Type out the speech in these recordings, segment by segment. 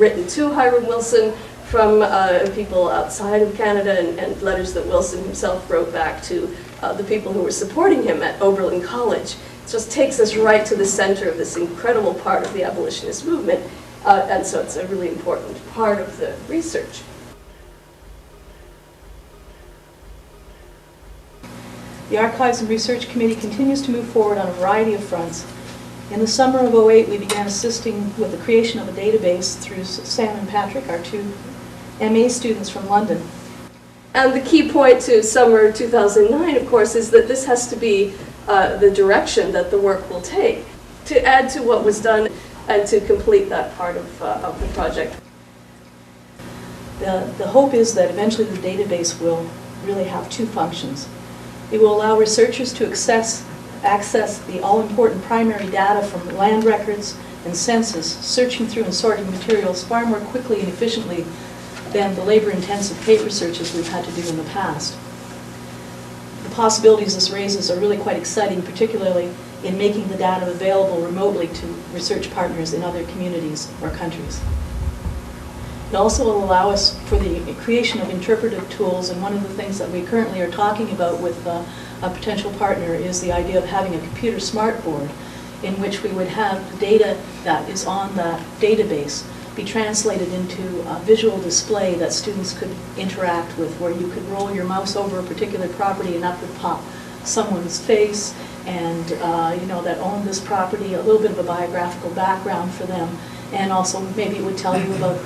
written to Hiram Wilson from people outside of Canada, and letters that Wilson himself wrote back to the people who were supporting him at Oberlin College. It just takes us right to the center of this incredible part of the abolitionist movement, and so it's a really important part of the research. The Archives and Research Committee continues to move forward on a variety of fronts. In the summer of '08, we began assisting with the creation of a database through Sam and Patrick, our two MA students from London. And the key point to summer 2009, of course, is that this has to be the direction that the work will take to add to what was done and to complete that part of the project. The hope is that eventually the database will really have two functions. It will allow researchers to access the all-important primary data from land records and census, searching through and sorting materials far more quickly and efficiently than the labor-intensive paper searches we've had to do in the past. The possibilities this raises are really quite exciting, particularly in making the data available remotely to research partners in other communities or countries. It also will allow us for the creation of interpretive tools, and one of the things that we currently are talking about with a potential partner is the idea of having a computer smartboard in which we would have the data that is on that database be translated into a visual display that students could interact with, where you could roll your mouse over a particular property and up would pop someone's face and that owned this property, a little bit of a biographical background for them, and also maybe it would tell you about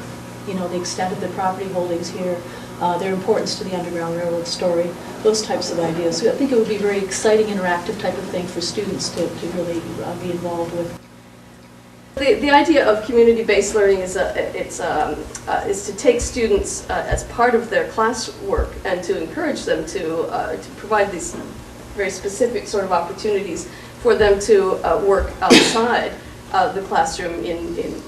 the extent of the property holdings here, their importance to the Underground Railroad story, those types of ideas. So I think it would be a very exciting, interactive type of thing for students to really be involved with. The idea of community-based learning is to take students as part of their classwork and to encourage them to provide these very specific sort of opportunities for them to work outside the classroom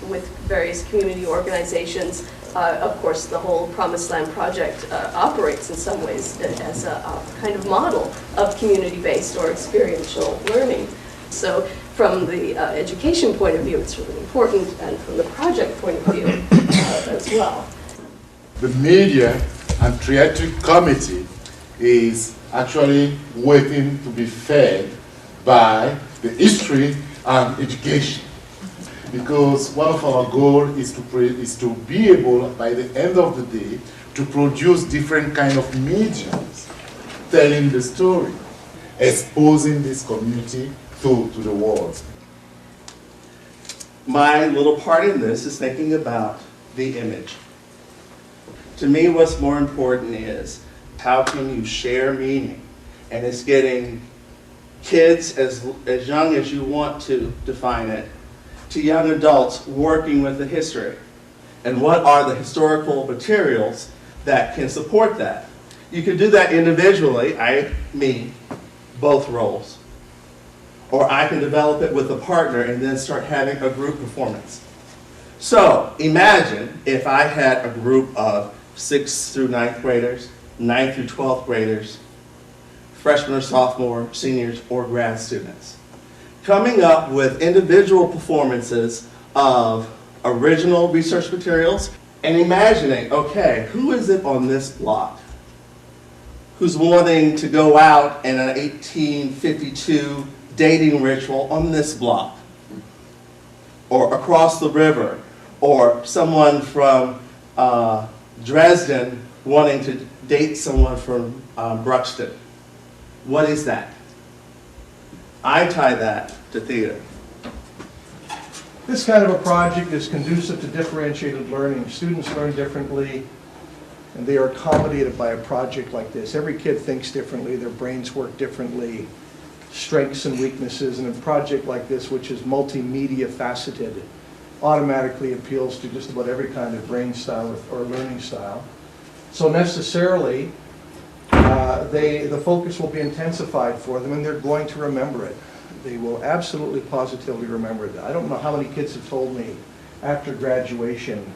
with various community organizations. Of course, the whole Promised Land project operates in some ways as a kind of model of community-based or experiential learning. So from the education point of view, it's really important, and from the project point of view as well. The Media and Theatric Committee is actually waiting to be fed by the history and education, because one of our goals is to be able, by the end of the day, to produce different kind of mediums telling the story, exposing this community to the world. My little part in this is thinking about the image. To me, what's more important is how can you share meaning? And it's getting kids as young as you want to define it, to young adults working with the history. And what are the historical materials that can support that? You can do that individually, me, both roles. Or I can develop it with a partner and then start having a group performance. So imagine if I had a group of 6th through 9th graders, 9th through 12th graders, freshmen or sophomore, seniors, or grad students, coming up with individual performances of original research materials and imagining, okay, who is it on this block who's wanting to go out in an 1852 dating ritual on this block, or across the river, or someone from Dresden wanting to date someone from Bruxton. What is that? I tie that to theater. This kind of a project is conducive to differentiated learning. Students learn differently, and they are accommodated by a project like this. Every kid thinks differently, their brains work differently, strengths and weaknesses, and a project like this, which is multimedia faceted, automatically appeals to just about every kind of brain style or learning style. So necessarily, the focus will be intensified for them, and they're going to remember it. They will absolutely positively remember it. I don't know how many kids have told me after graduation,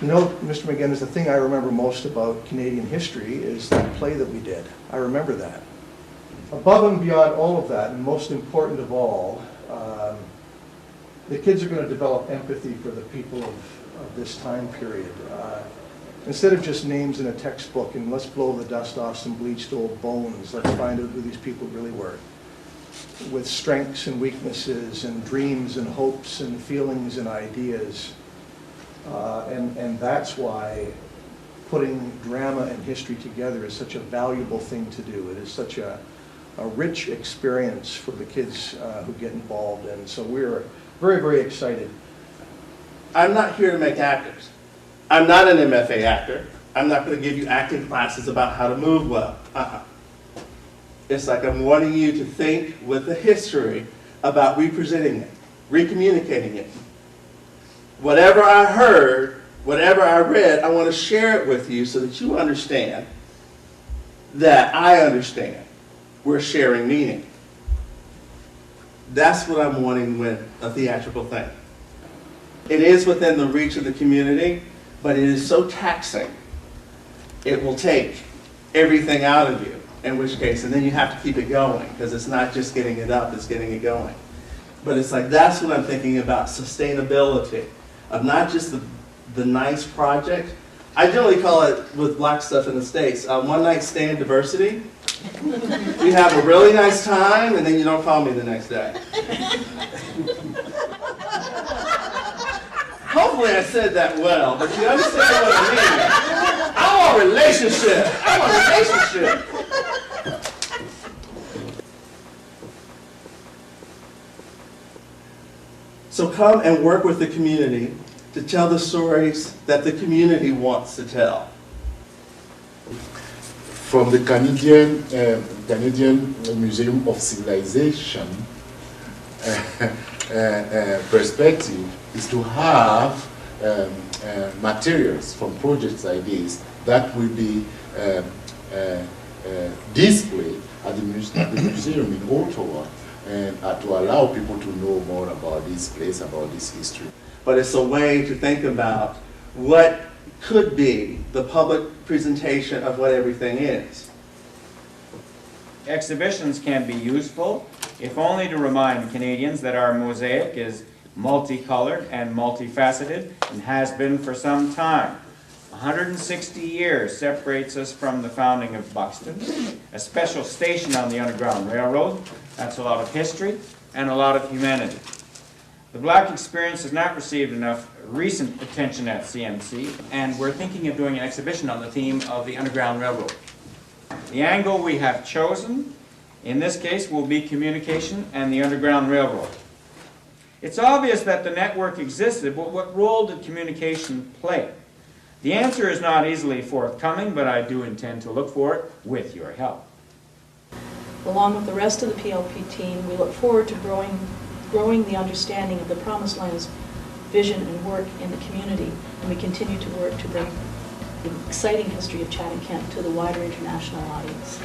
Mr. McGinnis, the thing I remember most about Canadian history is that play that we did. I remember that. Above and beyond all of that, and most important of all, the kids are going to develop empathy for the people of this time period. Instead of just names in a textbook and let's blow the dust off some bleached old bones, let's find out who these people really were, with strengths and weaknesses and dreams and hopes and feelings and ideas. And that's why putting drama and history together is such a valuable thing to do. It is such a rich experience for the kids who get involved, and so we're very, very excited. I'm not here to make actors. I'm not an MFA actor. I'm not going to give you acting classes about how to move well. It's like I'm wanting you to think with the history about representing it, recommunicating it. Whatever I heard, whatever I read, I want to share it with you so that you understand that I understand. We're sharing meaning. That's what I'm wanting with a theatrical thing. It is within the reach of the community, but it is so taxing. It will take everything out of you, in which case, and then you have to keep it going, because it's not just getting it up, it's getting it going. But it's like, that's what I'm thinking about, sustainability, of not just the nice project. I generally call it, with black stuff in the States, one night stand diversity. You have a really nice time, and then you don't call me the next day. Hopefully I said that well, but you understand what I mean. I want a relationship. I want a relationship. So come and work with the community to tell the stories that the community wants to tell. From the Canadian Museum of Civilization perspective, is to have materials from projects like this that will be displayed at the museum in Ottawa, and to allow people to know more about this place, about this history. But it's a way to think about what could be the public presentation of what everything is. Exhibitions can be useful, if only to remind Canadians that our mosaic is multicolored and multifaceted and has been for some time. 160 years separates us from the founding of Buxton, a special station on the Underground Railroad. That's a lot of history and a lot of humanity. The Black experience has not received enough recent attention at CMC, and we're thinking of doing an exhibition on the theme of the Underground Railroad. The angle we have chosen, in this case, will be communication and the Underground Railroad. It's obvious that the network existed, but what role did communication play? The answer is not easily forthcoming, but I do intend to look for it with your help. Along with the rest of the PLP team, we look forward to growing the understanding of the Promised Land's vision and work in the community, and we continue to work to bring the exciting history of Chatham-Kent to the wider international audience.